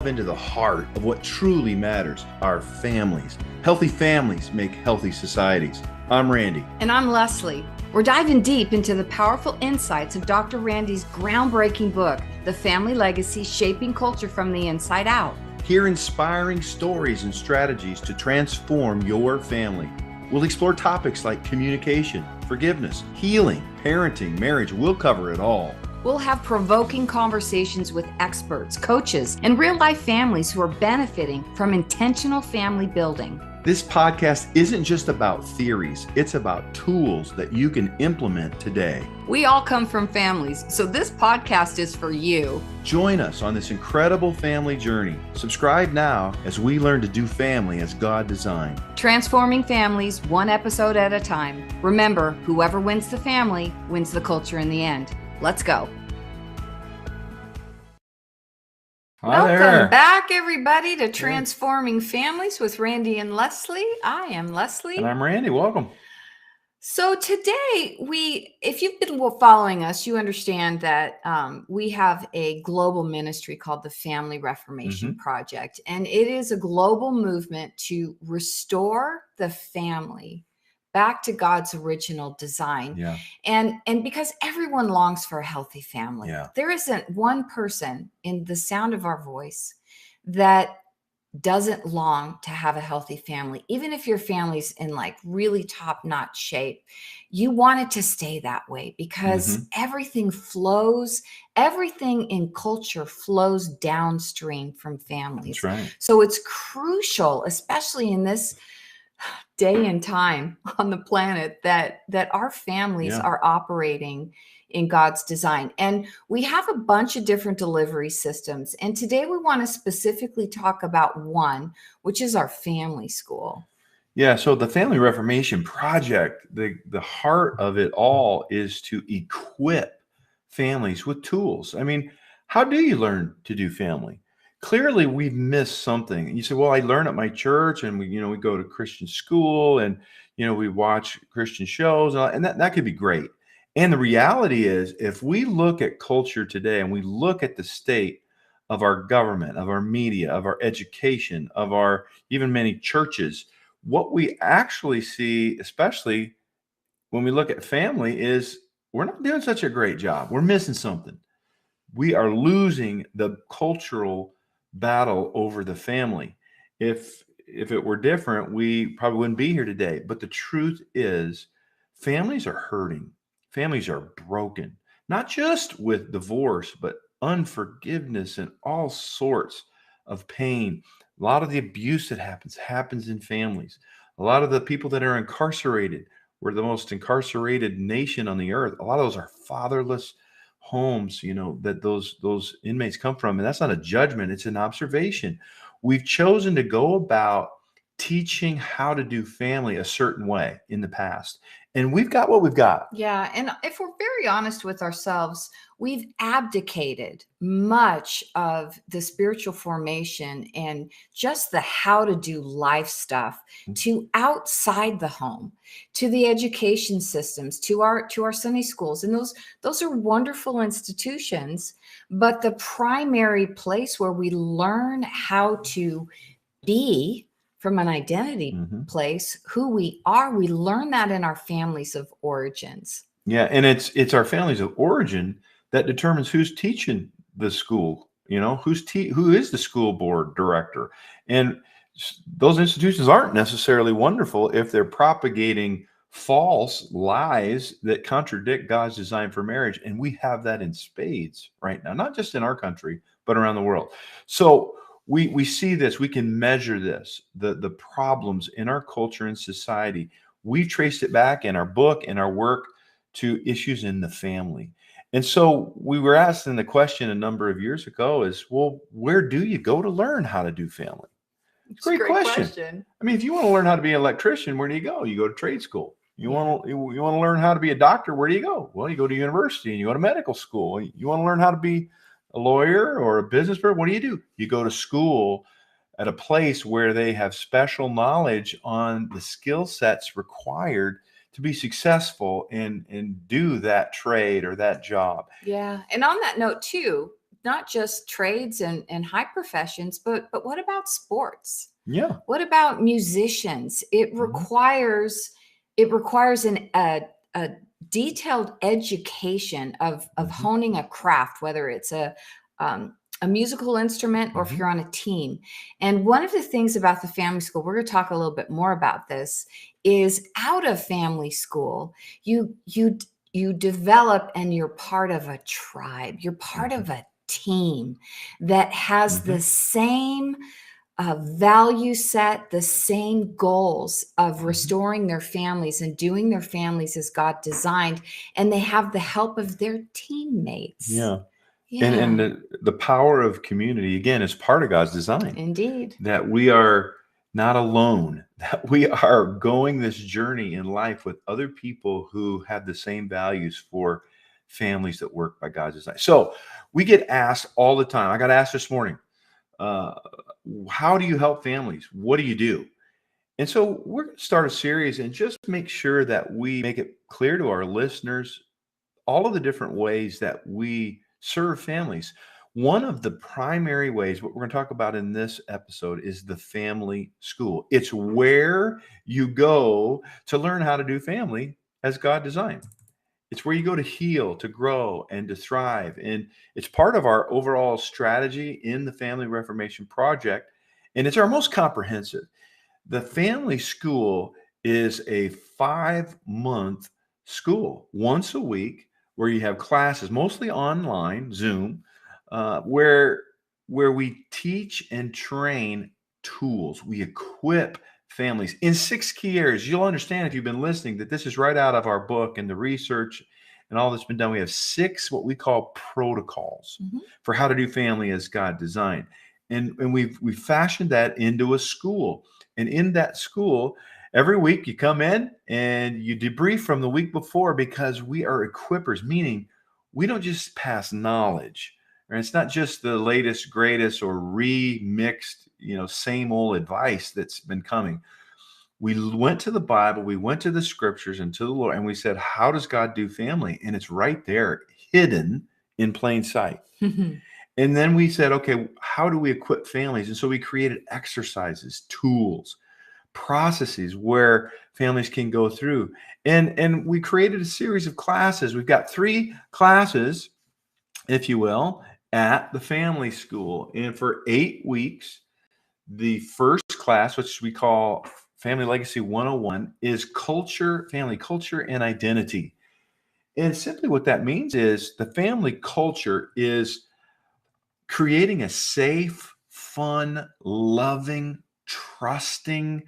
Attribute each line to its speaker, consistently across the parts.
Speaker 1: into the heart of what truly matters, our families. Healthy families make healthy societies. I'm Randy.
Speaker 2: And I'm Lesli. We're diving deep into the powerful insights of Dr. Randy's groundbreaking book, The Family Legacy: Shaping Culture from the Inside Out.
Speaker 1: Hear inspiring stories and strategies to transform your family. We'll explore topics like communication, forgiveness, healing, parenting, marriage. We'll cover it all.
Speaker 2: We'll have provoking conversations with experts, coaches, and real-life families who are benefiting from intentional family building.
Speaker 1: This podcast isn't just about theories, it's about tools that you can implement today.
Speaker 2: We all come from families, so this podcast is for you.
Speaker 1: Join us on this incredible family journey. Subscribe now as we learn to do family as God designed.
Speaker 2: Transforming families one episode at a time. Remember, whoever wins the family wins the culture in the end. Let's go. Welcome back, everybody, to Transforming Families with Randy and Lesli. I am Lesli.
Speaker 1: And I'm Randy. Welcome.
Speaker 2: So today, if you've been following us, you understand that we have a global ministry called the Family Reformation Project. And it is a global movement to restore the family back to God's original design.
Speaker 1: Yeah.
Speaker 2: And because everyone longs for a healthy family.
Speaker 1: Yeah.
Speaker 2: There isn't one person in the sound of our voice that doesn't long to have a healthy family. Even if your family's in like really top-notch shape, you want it to stay that way because everything flows, everything in culture flows downstream from families.
Speaker 1: That's right.
Speaker 2: So it's crucial, especially in this day and time on the planet, that our families are operating in God's design. And we have a bunch of different delivery systems. And today we want to specifically talk about one, which is our family school.
Speaker 1: Yeah, so the Family Reformation Project, the heart of it all is to equip families with tools. I mean, how do you learn to do family? Clearly, we've missed something. You say, well, I learn at my church and we go to Christian school and, we watch Christian shows and that could be great. And the reality is, if we look at culture today and we look at the state of our government, of our media, of our education, of our even many churches, what we actually see, especially when we look at family, is we're not doing such a great job. We're missing something. We are losing the cultural battle over the family. If it were different, we probably wouldn't be here today. But the truth is, families are hurting. Families are broken, not just with divorce, but unforgiveness and all sorts of pain. A lot of the abuse that happens in families. A lot of the people that are incarcerated, we're the most incarcerated nation on the earth. A lot of those are fatherless homes, that those inmates come from. And that's not a judgment, it's an observation. We've chosen to go about teaching how to do family a certain way in the past. And we've got what we've got.
Speaker 2: Yeah. And if we're very honest with ourselves, we've abdicated much of the spiritual formation and just the how to do life stuff to outside the home, to the education systems, to our Sunday schools. And those are wonderful institutions, but the primary place where we learn how to be from an identity place, who we are, we learn that in our families of origins.
Speaker 1: Yeah, and it's our families of origin that determines who's teaching the school, who is the school board director. And those institutions aren't necessarily wonderful if they're propagating false lies that contradict God's design for marriage. And we have that in spades right now, not just in our country, but around the world. So we see this, we can measure this, the problems in our culture and society. We've traced it back in our book and our work to issues in the family. And so we were asking the question a number of years ago is, well, where do you go to learn how to do family? It's a great question. I mean, if you want to learn how to be an electrician, where do you go? You go to trade school. You want to learn how to be a doctor, where do you go? Well, you go to university and you go to medical school. You want to learn how to be a lawyer or a business person, what do? You go to school at a place where they have special knowledge on the skill sets required to be successful and do that trade or that job.
Speaker 2: Yeah. And on that note too, not just trades and high professions, but what about sports?
Speaker 1: Yeah.
Speaker 2: What about musicians?
Speaker 1: Mhm.
Speaker 2: It requires a detailed education of
Speaker 1: Mhm.
Speaker 2: honing a craft, whether it's a musical instrument or if
Speaker 1: Mhm.
Speaker 2: you're on a team. And one of the things about the family school, we're going to talk a little bit more about this, is out of family school, you develop and you're part of a tribe. You're part
Speaker 1: Mhm.
Speaker 2: of a team that has
Speaker 1: Mhm.
Speaker 2: the same value set, the same goals of
Speaker 1: Mhm.
Speaker 2: restoring their families and doing their families as God designed, and they have the help of their teammates.
Speaker 1: Yeah. And
Speaker 2: Yeah,
Speaker 1: the power of community, again, is part of God's design,
Speaker 2: indeed.
Speaker 1: that we are not alone, that we are going this journey in life with other people who have the same values for families that work by God's design. So we get asked all the time. I got asked this morning, uh, how do you help families? What do you do? And so we're going to start a series and just make sure that we make it clear to our listeners all of the different ways that we serve families. One of the primary ways, what we're going to talk about in this episode, is the family school. It's where you go to learn how to do family as God designed. It's where you go to heal, to grow, and to thrive. And it's part of our overall strategy in the Family Reformation Project. And it's our most comprehensive. The family school is a 5-month school, once a week, where you have classes, mostly online, Zoom, where we teach and train tools. We equip families in 6 key areas. You'll understand if you've been listening that this is right out of our book and the research and all that's been done. We have 6 what we call protocols
Speaker 2: Mhm.
Speaker 1: for how to do family as God designed. And we've fashioned that into a school. And in that school, every week you come in and you debrief from the week before, because we are equippers, meaning we don't just pass knowledge. And it's not just the latest, greatest, or remixed, same old advice that's been coming. We went to the Bible, we went to the scriptures and to the Lord, and we said, how does God do family? And it's right there, hidden in plain sight. And then we said, okay, how do we equip families? And so we created exercises, tools, processes where families can go through. And we created a series of classes. We've got 3 classes, if you will, at the family school. And for 8 weeks, the first class, which we call Family Legacy 101, is culture, family culture, and identity. And simply what that means is the family culture is creating a safe, fun, loving, trusting,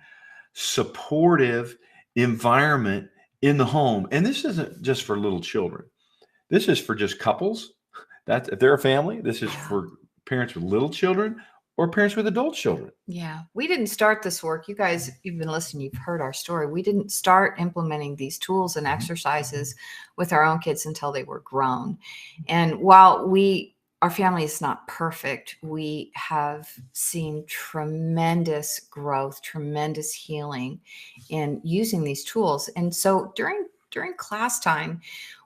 Speaker 1: supportive environment in the home. And this isn't just for little children. This is for just couples. That's if they're a family. This is
Speaker 2: Yeah.
Speaker 1: for parents with little children or parents with adult children.
Speaker 2: Yeah, we didn't start this work. You guys, you've been listening, you've heard our story. We didn't start implementing these tools and
Speaker 1: Mhm.
Speaker 2: exercises with our own kids until they were grown. And while our family is not perfect, we have seen tremendous growth, tremendous healing in using these tools. And so during class time,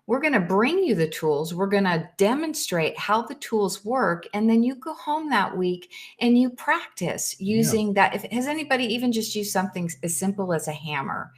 Speaker 2: we're going to bring you the tools. We're going to demonstrate how the tools work. And then you go home that week and you practice
Speaker 1: Yeah.
Speaker 2: using that. If has anybody even just used something as simple as a hammer?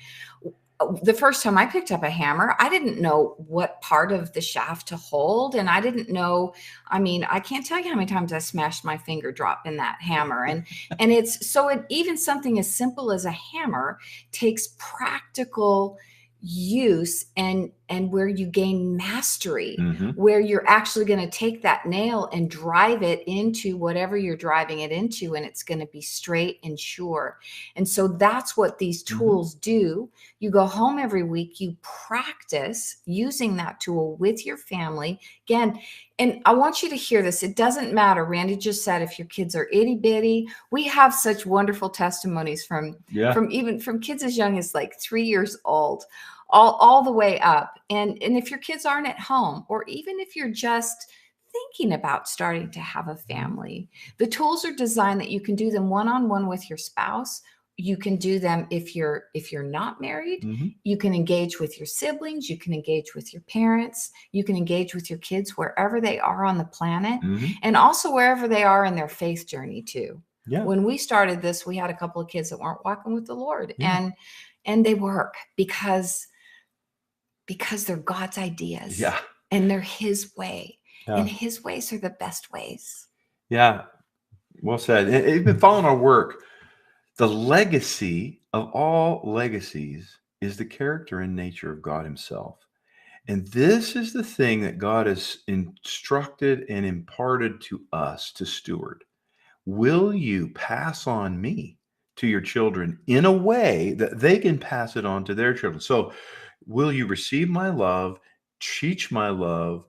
Speaker 2: The first time I picked up a hammer, I didn't know what part of the shaft to hold. And I didn't know, I mean, I can't tell you how many times I smashed my finger drop in that hammer. And it's so even something as simple as a hammer takes practical use and where you gain mastery,
Speaker 1: Hmm.
Speaker 2: where you're actually going to take that nail and drive it into whatever you're driving it into, and it's going to be straight and sure. And so that's what these
Speaker 1: Hmm.
Speaker 2: tools do. You go home every week, you practice using that tool with your family again. And I want you to hear this. It doesn't matter. Randy just said if your kids are itty bitty. We have such wonderful testimonies
Speaker 1: Yeah.
Speaker 2: from kids as young as like 3 years old, all the way up. And if your kids aren't at home, or even if you're just thinking about starting to have a
Speaker 1: Mhm.
Speaker 2: family, the tools are designed that you can do them one-on-one with your spouse, you can do them if you're not married.
Speaker 1: Mhm.
Speaker 2: You can engage with your siblings, you can engage with your parents, you can engage with your kids wherever they are on the planet,
Speaker 1: Mhm.
Speaker 2: and also wherever they are in their faith journey too.
Speaker 1: Yeah.
Speaker 2: When we started this, we had a couple of kids that weren't walking with the Lord,
Speaker 1: Yeah.
Speaker 2: and they work because they're God's ideas
Speaker 1: Yeah.
Speaker 2: and they're his way, and
Speaker 1: Yeah.
Speaker 2: his ways are the best ways.
Speaker 1: Yeah. Well said. And even following our work, the legacy of all legacies is the character and nature of God himself. And this is the thing that God has instructed and imparted to us to steward. Will you pass on me to your children in a way that they can pass it on to their children? So, will you receive my love, teach my love,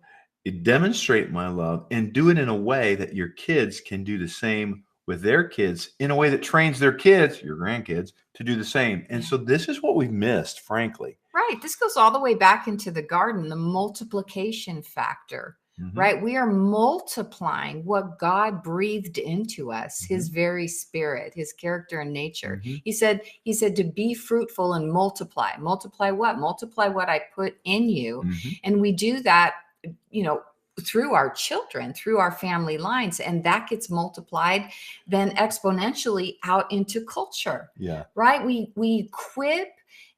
Speaker 1: demonstrate my love, and do it in a way that your kids can do the same with their kids, in a way that trains their kids, your grandkids, to do the same? And
Speaker 2: Yeah.
Speaker 1: so, this is what we've missed, frankly.
Speaker 2: Right. This goes all the way back into the garden, the multiplication factor,
Speaker 1: Mhm.
Speaker 2: right? We are multiplying what God breathed into us, his
Speaker 1: Mhm.
Speaker 2: very spirit, his character and nature.
Speaker 1: Mhm.
Speaker 2: He said to be fruitful and multiply. Multiply what? Multiply what I put in you.
Speaker 1: Mhm.
Speaker 2: And we do that, you know, through our children, through our family lines, and that gets multiplied then exponentially out into culture.
Speaker 1: Yeah.
Speaker 2: Right? We equip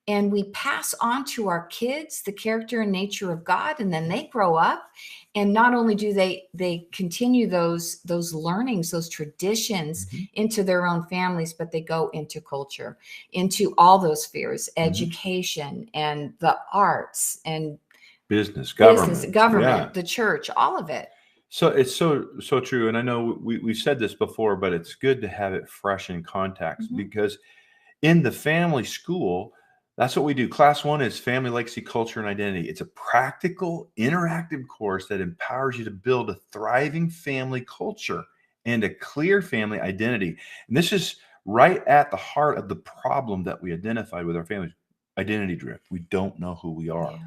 Speaker 2: and we pass on to our kids the character and nature of God, and then they grow up, and not only do they continue those learnings, those traditions
Speaker 1: Mhm.
Speaker 2: into their own families, but they go into culture, into all those spheres,
Speaker 1: Mhm.
Speaker 2: education and the arts and
Speaker 1: Business,
Speaker 2: business,
Speaker 1: government. Yeah.
Speaker 2: government, the church, all of it.
Speaker 1: So it's so true, and I know we've said this before, but it's good to have it fresh in context,
Speaker 2: Mhm.
Speaker 1: because in the family school, that's what we do. Class 1 is Family Legacy, Culture, and Identity. It's a practical, interactive course that empowers you to build a thriving family culture and a clear family identity. And this is right at the heart of the problem that we identified with our families: identity drift. We don't know who we are.
Speaker 2: Yeah.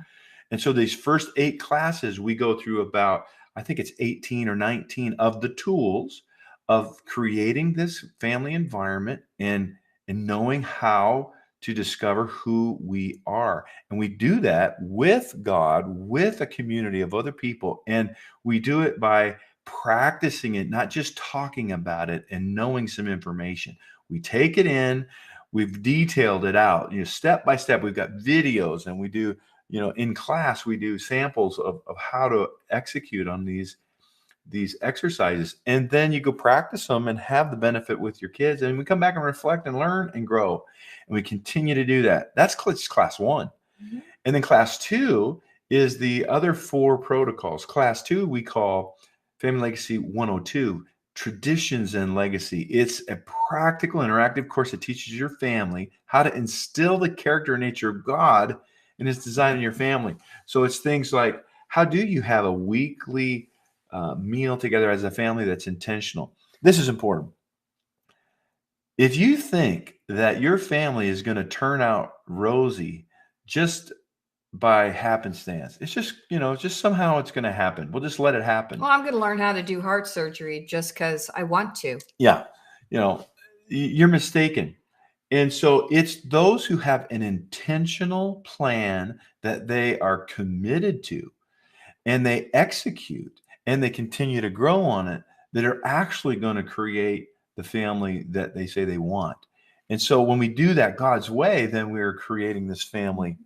Speaker 1: And so these first 8 classes, we go through about, I think it's 18 or 19 of the tools of creating this family environment and knowing how to discover who we are. And we do that with God, with a community of other people. And we do it by practicing it, not just talking about it and knowing some information. We take it in, we've detailed it out, step by step. We've got videos, and we do, in class, we do samples of how to execute on these exercises, and then you go practice them and have the benefit with your kids, and we come back and reflect and learn and grow, and we continue to do that. That's class 1.
Speaker 2: Mhm.
Speaker 1: And then class 2 is the other 4 protocols. Class 2 we call Family Legacy 102, Traditions and Legacy. It's a practical, interactive course that teaches your family how to instill the character and nature of God and his design in your family. So it's things like, how do you have a weekly meal together as a family that's intentional? This is important. If you think that your family is going to turn out rosy just by happenstance, it's just somehow it's going to happen. We'll just let it happen.
Speaker 2: Well, I'm going to learn how to do heart surgery just because I want to.
Speaker 1: Yeah. You're mistaken. And so it's those who have an intentional plan that they are committed to, and they execute, and they continue to grow on it, that are actually going to create the family that they say they want. And so when we do that God's way, then we're creating this family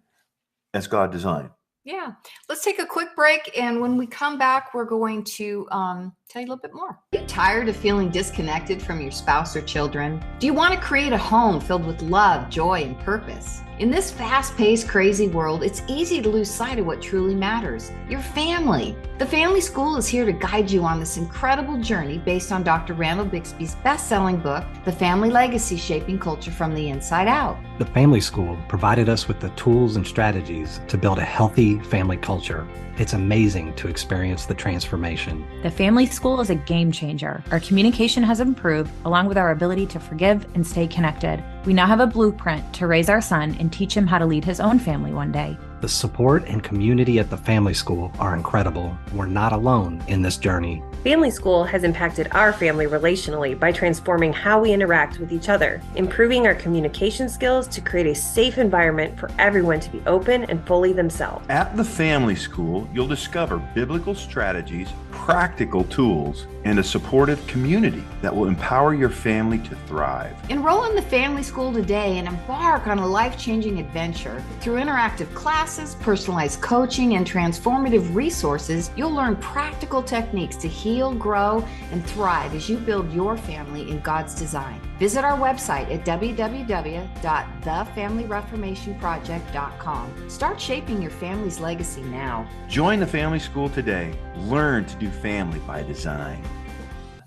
Speaker 1: as God designed.
Speaker 2: Yeah. Let's take a quick break. And when we come back, we're going to tell you a little bit more. Are you tired of feeling disconnected from your spouse or children? Do you want to create a home filled with love, joy, and purpose? In this fast-paced, crazy world, it's easy to lose sight of what truly matters: your family. The Family School is here to guide you on this incredible journey based on Dr. Randall Bixby's best-selling book, The Family Legacy: Shaping Culture from the Inside Out.
Speaker 3: The Family School provided us with the tools and strategies to build a healthy family culture. It's amazing to experience the transformation.
Speaker 4: The Family School is a game changer. Our communication has improved, along with our ability to forgive and stay connected. We now have a blueprint to raise our son and teach him how to lead his own family one day.
Speaker 3: The support and community at the Family School are incredible. We're not alone in this journey.
Speaker 5: Family School has impacted our family relationally by transforming how we interact with each other, improving our communication skills to create a safe environment for everyone to be open and fully themselves.
Speaker 1: At the Family School, you'll discover biblical strategies, practical tools, and a supportive community that will empower your family to thrive.
Speaker 2: Enroll in the Family School today and embark on a life-changing adventure. Through interactive classes, personalized coaching, and transformative resources, you'll learn practical techniques to heal, grow, and thrive as you build your family in God's design. Visit our website at www.thefamilyreformationproject.com. Start shaping your family's legacy now.
Speaker 1: Join the Family School today. Learn to do family by design.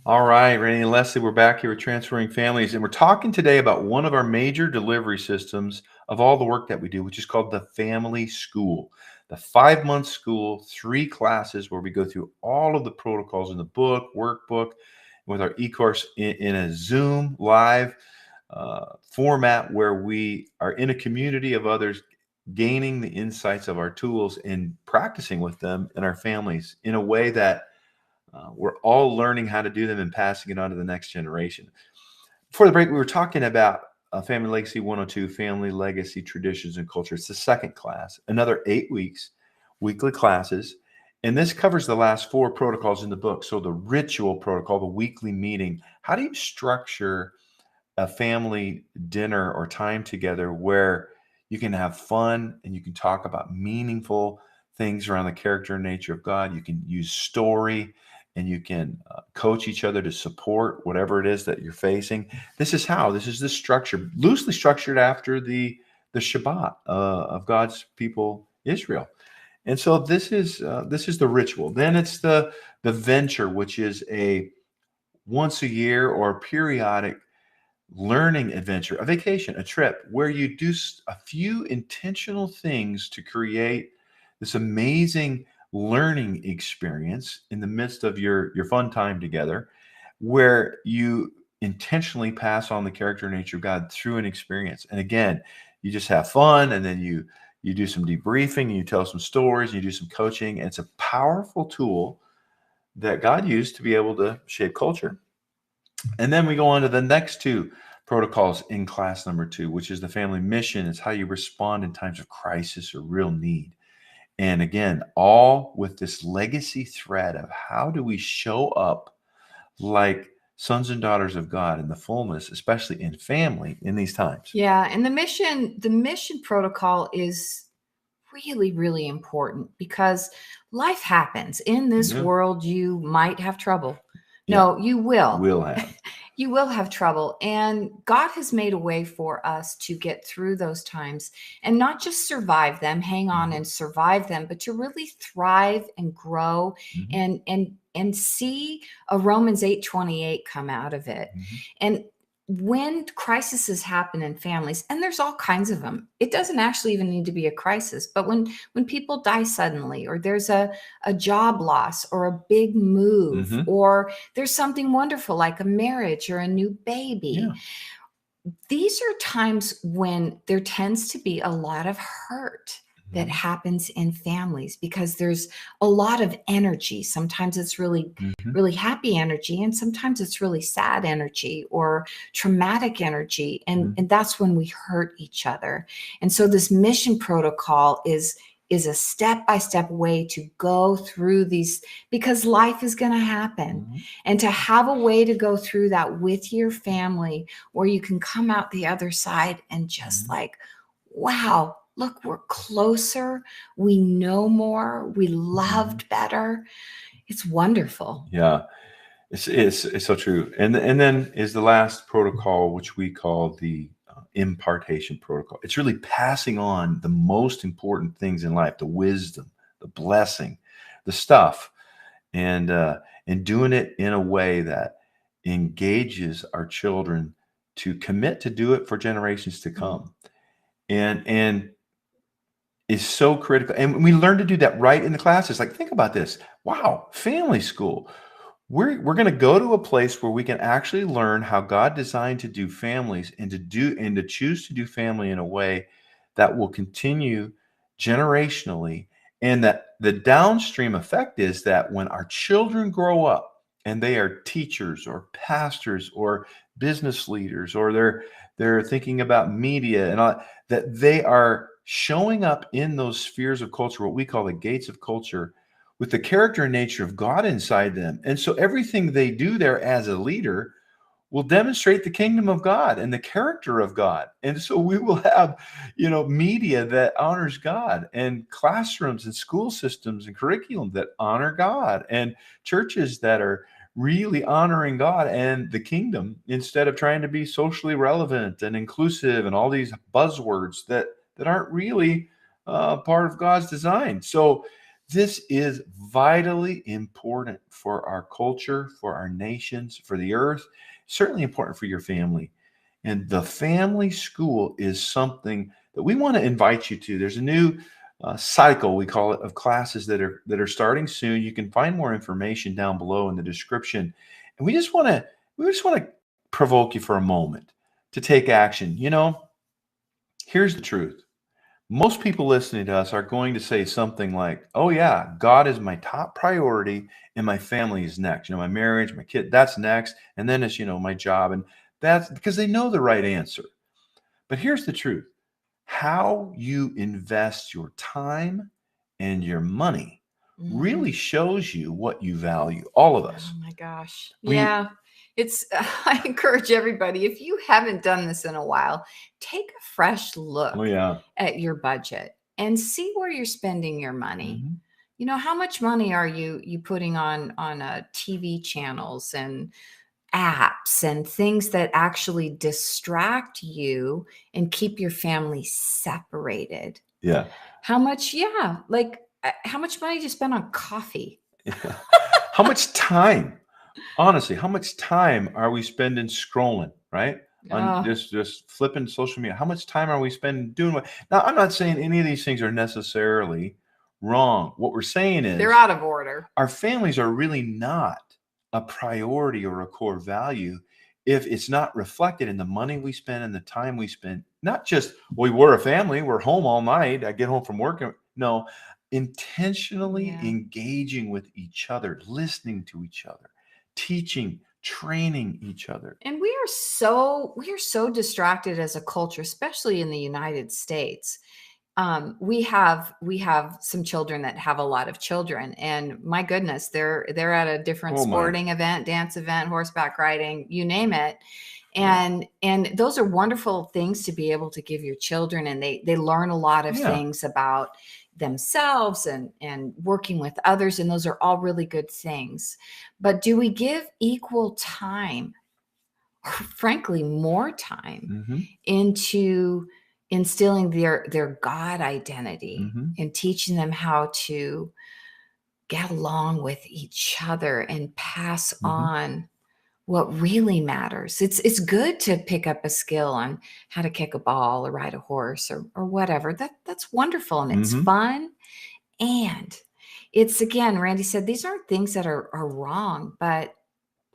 Speaker 1: All right, Randy and Lesli, we're back here with Transferring Families, and we're talking today about one of our major delivery systems of all the work that we do, which is called the Family School. The 5-month school, 3 classes where we go through all of the protocols in the book, workbook, with our e-course in a Zoom live format where we are in a community of others gaining the insights of our tools and practicing with them in our families in a way that we're all learning how to do them and passing it on to the next generation. Before the break, we were talking about Family Legacy 102, Family Legacy Traditions and Culture. It's the second class, another 8 weeks, weekly classes. And this covers the last 4 protocols in the book. So the ritual protocol, the weekly meeting. How do you structure a family dinner or time together where you can have fun and you can talk about meaningful things around the character and nature of God? You can use story and you can coach each other to support whatever it is that you're facing. This is the structure, loosely structured after the Shabbat of God's people, Israel. And so this is the ritual. Then it's the venture, which is a once a year or periodic learning adventure, a vacation, a trip where you do a few intentional things to create this amazing learning experience in the midst of your fun time together, where you intentionally pass on the character and nature of God through an experience. And again, you just have fun, and then you do some debriefing, and you tell some stories, and you do some coaching. And it's a powerful tool that God used to be able to shape culture. And then we go on to the next 2 protocols in class number 2, which is the family mission. It's how you respond in times of crisis or real need. And again, all with this legacy thread of how do we show up like sons and daughters of God in the fullness, especially in family in these times.
Speaker 2: Yeah, and the mission protocol is really, really important because life happens. In this world, you might have trouble. No, you will.
Speaker 1: Will have.
Speaker 2: You will have trouble. And God has made a way for us to get through those times and not just survive them, hang on and survive them, but to really thrive and grow and see a Romans 8:28 come out of it. And when crises happen in families, and there's all kinds of them, it doesn't actually even need to be a crisis, but when people die suddenly, or there's a job loss or a big move, or there's something wonderful like a marriage or a new baby, these are times when there tends to be a lot of hurt that happens in families because there's a lot of energy. Sometimes it's really, really happy energy, and sometimes it's really sad energy or traumatic energy. And that's when we hurt each other. And so this mission protocol is a step-by-step way to go through these, because life is going to happen. And to have a way to go through that with your family where you can come out the other side and just like, wow, look, we're closer. We know more. We loved better. It's wonderful.
Speaker 1: Yeah, it's so true. And then is the last protocol, which we call the impartation protocol. It's really passing on the most important things in life, the wisdom, the blessing, the stuff, and doing it in a way that engages our children to commit to do it for generations to come. And is so critical. And we learn to do that right in the classes. Like, think about this. Wow, family school. We're going to go to a place where we can actually learn how God designed to do families and to choose to do family in a way that will continue generationally. And that the downstream effect is that when our children grow up and they are teachers or pastors or business leaders, or they're thinking about media and all, that they are showing up in those spheres of culture, what we call the gates of culture, with the character and nature of God inside them. And so everything they do there as a leader will demonstrate the kingdom of God and the character of God. And so we will have, media that honors God, and classrooms and school systems and curriculum that honor God, and churches that are really honoring God and the kingdom, instead of trying to be socially relevant and inclusive and all these buzzwords that aren't really part of God's design. So this is vitally important for our culture, for our nations, for the earth, certainly important for your family. And the family school is something that we want to invite you to. There's a new cycle, we call it, of classes that are starting soon. You can find more information down below in the description. And we just want to provoke you for a moment to take action. Here's the truth. Most people listening to us are going to say something like, oh yeah, God is my top priority and my family is next. My marriage, my kid, that's next. And then it's, my job. And that's because they know the right answer. But here's the truth. How you invest your time and your money really shows you what you value, all of us.
Speaker 2: Oh my gosh. Yeah. I encourage everybody, if you haven't done this in a while, take a fresh look at your budget and see where you're spending your money. How much money are you putting on TV channels and apps and things that actually distract you and keep your family separated?
Speaker 1: Yeah.
Speaker 2: How much money do you spend on coffee?
Speaker 1: Yeah. How much time? Honestly, how much time are we spending scrolling, right? On just flipping social media? How much time are we spending doing what? Now, I'm not saying any of these things are necessarily wrong. What we're saying is
Speaker 2: they're out of order.
Speaker 1: Our families are really not a priority or a core value if it's not reflected in the money we spend and the time we spend. Not just, we're a family, we're home all night, I get home from work. No, intentionally engaging with each other, listening to each other, teaching, training each other.
Speaker 2: And we are so distracted as a culture, especially in the United States. We have some children that have a lot of children, and my goodness, they're at a different sporting event, dance event, horseback riding, you name it. And those are wonderful things to be able to give your children, and they learn a lot of things about themselves and working with others, and those are all really good things. But do we give equal time, or frankly more time, into instilling their God identity and teaching them how to get along with each other and pass on what really matters? It's good to pick up a skill on how to kick a ball or ride a horse or whatever. That's wonderful, and it's fun. And it's, again, Randy said, these aren't things that are wrong, but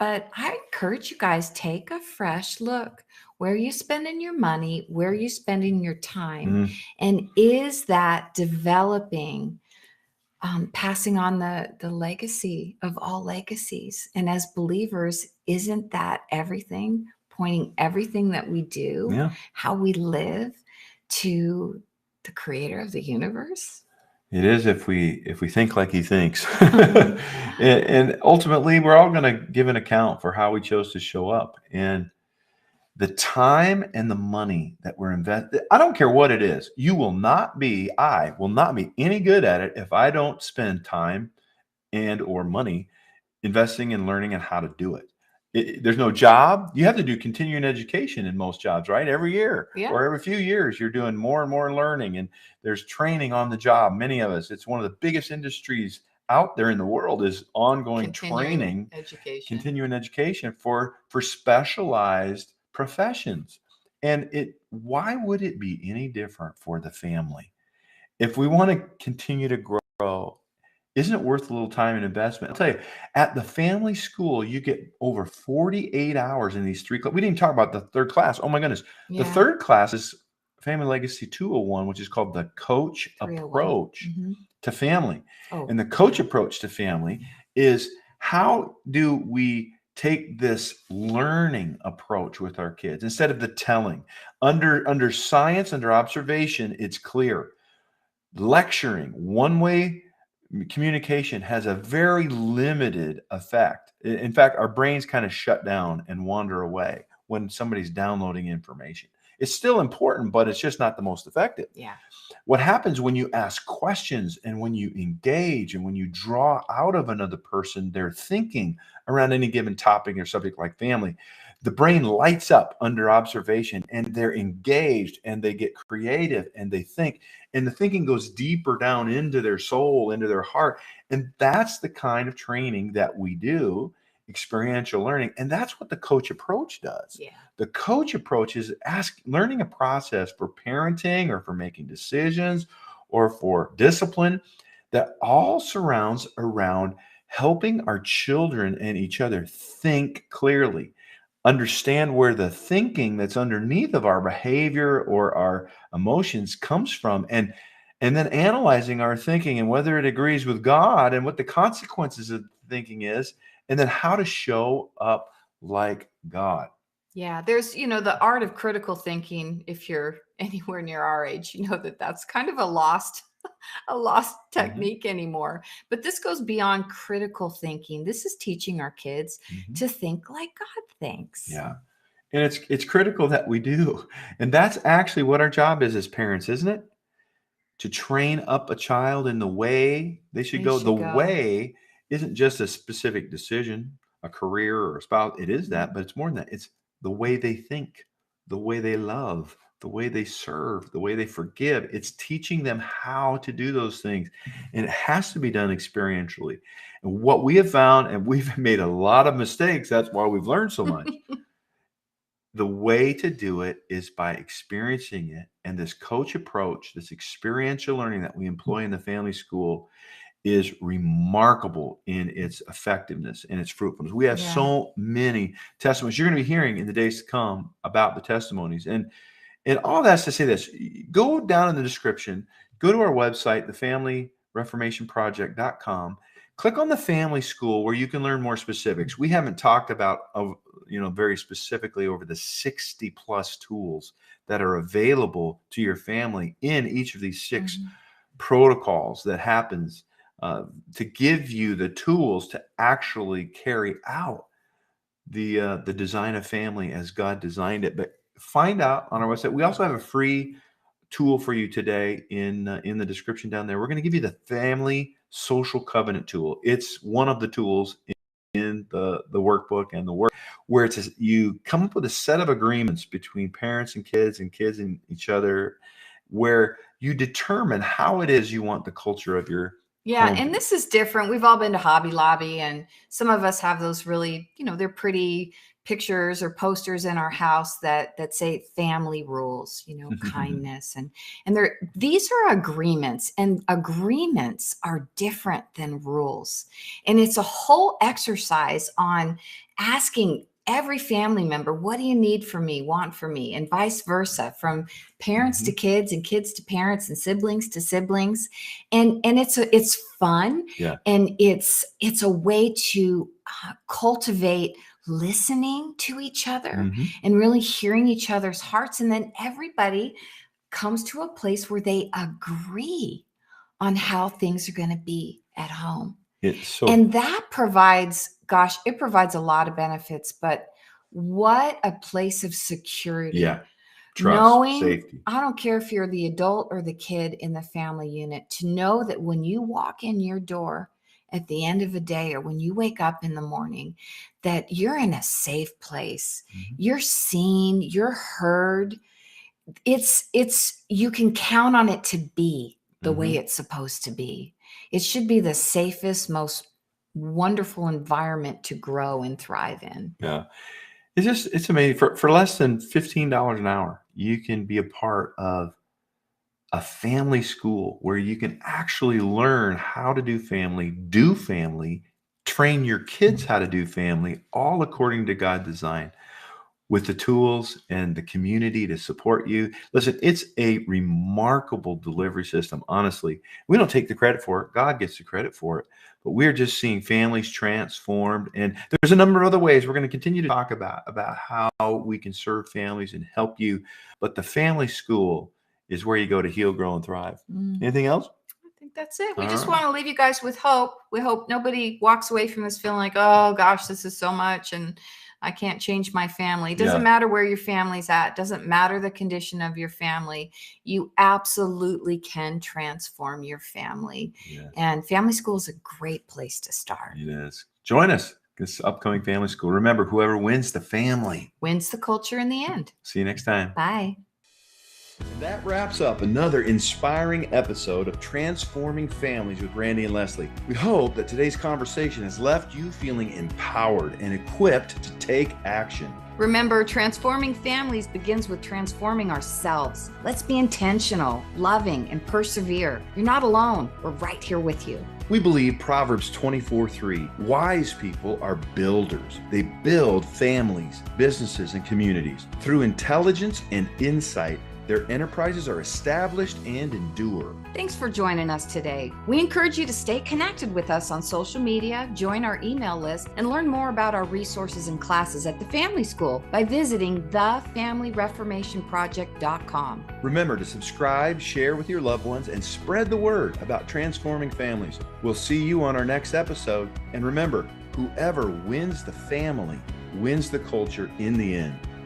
Speaker 2: I encourage you guys, take a fresh look. Where are you spending your money? Where are you spending your time? And is that developing, passing on the legacy of all legacies? And as believers, isn't that everything, pointing everything that we do, how we live, to the creator of the universe?
Speaker 1: It is, if we think like he thinks. And ultimately, we're all going to give an account for how we chose to show up. And the time and the money that we're investing, I don't care what it is. I will not be any good at it if I don't spend time and or money investing in learning and how to do it. There's no job. You have to do continuing education in most jobs, right? Every year or every few years, you're doing more and more learning, and there's training on the job. Many of us, it's one of the biggest industries out there in the world, is ongoing continuing education for specialized professions. And why would it be any different for the family? If we want to continue to grow, isn't it worth a little time and investment? I'll tell you, at the family school, you get over 48 hours in these three classes. We didn't talk about the third class. Oh my goodness. The third class is Family Legacy 201, which is called the Coach
Speaker 2: 301.
Speaker 1: Approach
Speaker 2: Mhm.
Speaker 1: to Family.
Speaker 2: Oh,
Speaker 1: And the Coach Approach to Family is, how do we take this learning approach with our kids instead of the telling? Under science, under observation, it's clear. Lecturing, one-way communication has a very limited effect. In fact, our brains kind of shut down and wander away when somebody's downloading information. It's still important, but it's just not the most effective.
Speaker 2: yeah.
Speaker 1: What happens when you ask questions and when you engage and when you draw out of another person their thinking around any given topic or subject like family, the brain lights up under observation and they're engaged and they get creative and they think, and the thinking goes deeper down into their soul, into their heart. And that's the kind of training that we do, experiential learning. And that's what the coach approach does.
Speaker 2: Yeah.
Speaker 1: The coach approach is learning a process for parenting or for making decisions or for discipline that all surrounds around helping our children and each other think clearly, understand where the thinking that's underneath of our behavior or our emotions comes from, and then analyzing our thinking and whether it agrees with God and what the consequences of thinking is, and then how to show up like God.
Speaker 2: Yeah, there's, the art of critical thinking. If you're anywhere near our age, you know that that's kind of a lost technique anymore. But this goes beyond critical thinking. This is teaching our kids to think like God thinks.
Speaker 1: Yeah. And it's critical that we do. And that's actually what our job is as parents, isn't it? To train up a child in the way they should go. The way isn't just a specific decision, a career or a spouse. It is that, but it's more than that. It's the way they think, the way they love, the way they serve, the way they forgive. It's teaching them how to do those things. And it has to be done experientially. And what we have found, and we've made a lot of mistakes, that's why we've learned so much. The way to do it is by experiencing it. And this coach approach, this experiential learning that we employ in the family school, is remarkable in its effectiveness and its fruitfulness. We have so many testimonies you're going to be hearing in the days to come about the testimonies. And all that's to say this: go down in the description, go to our website, thefamilyreformationproject.com, click on the family school where you can learn more specifics. We haven't talked about, very specifically over the 60 plus tools that are available to your family in each of these 6 protocols that happens to give you the tools to actually carry out the design of family as God designed it. But find out on our website. We also have a free tool for you today in the description down there. We're going to give you the Family Social Covenant tool. It's one of the tools in the workbook and the work where it says you come up with a set of agreements between parents and kids and each other, where you determine how it is you want the culture of your home.
Speaker 2: And this is different. We've all been to Hobby Lobby, and some of us have those really, they're pretty pictures or posters in our house that say family rules, kindness, and these are agreements, and agreements are different than rules. And it's a whole exercise on asking every family member, what do you need from me, want from me, and vice versa, from parents to kids and kids to parents and siblings to siblings. And it's fun. And it's a way to cultivate listening to each other and really hearing each other's hearts. And then everybody comes to a place where they agree on how things are going to be at home. And that provides a lot of benefits, but what a place of security.
Speaker 1: Trust,
Speaker 2: knowing,
Speaker 1: safety.
Speaker 2: I don't care if you're the adult or the kid in the family unit, to know that when you walk in your door at the end of a day or when you wake up in the morning, that you're in a safe place. You're seen, you're heard. You can count on it to be the way it's supposed to be. It should be the safest, most wonderful environment to grow and thrive in.
Speaker 1: It's amazing. For less than $15 an hour, you can be a part of a family school where you can actually learn how to do family, train your kids how to do family, all according to God's design, with the tools and the community to support you. Listen, it's a remarkable delivery system, honestly. We don't take the credit for it. God gets the credit for it. But we're just seeing families transformed. And there's a number of other ways we're going to continue to talk about how we can serve families and help you. But the family school is where you go to heal, grow, and thrive. Anything else?
Speaker 2: I think that's it. We
Speaker 1: All
Speaker 2: just
Speaker 1: right.
Speaker 2: want to leave you guys with hope. We hope nobody walks away from this feeling like, oh gosh, this is so much and I can't change my family. It doesn't matter where your family's at. It doesn't matter the condition of your family. You absolutely can transform your family.
Speaker 1: Yes.
Speaker 2: And family school is a great place to start.
Speaker 1: It is. Join us this upcoming family school. Remember, whoever wins the family
Speaker 2: Wins the culture in the end.
Speaker 1: See you next time.
Speaker 2: Bye.
Speaker 1: And that wraps up another inspiring episode of Transforming Families with Randy and Lesli. We hope that today's conversation has left you feeling empowered and equipped to take action.
Speaker 2: Remember, transforming families begins with transforming ourselves. Let's be intentional, loving, and persevere. You're not alone. We're right here with you.
Speaker 1: We believe Proverbs 24:3, wise people are builders. They build families, businesses, and communities. Through intelligence and insight, their enterprises are established and endure.
Speaker 2: Thanks for joining us today. We encourage you to stay connected with us on social media, join our email list, and learn more about our resources and classes at the Family School by visiting thefamilyreformationproject.com.
Speaker 1: Remember to subscribe, share with your loved ones, and spread the word about transforming families. We'll see you on our next episode. And remember, whoever wins the family wins the culture in the end.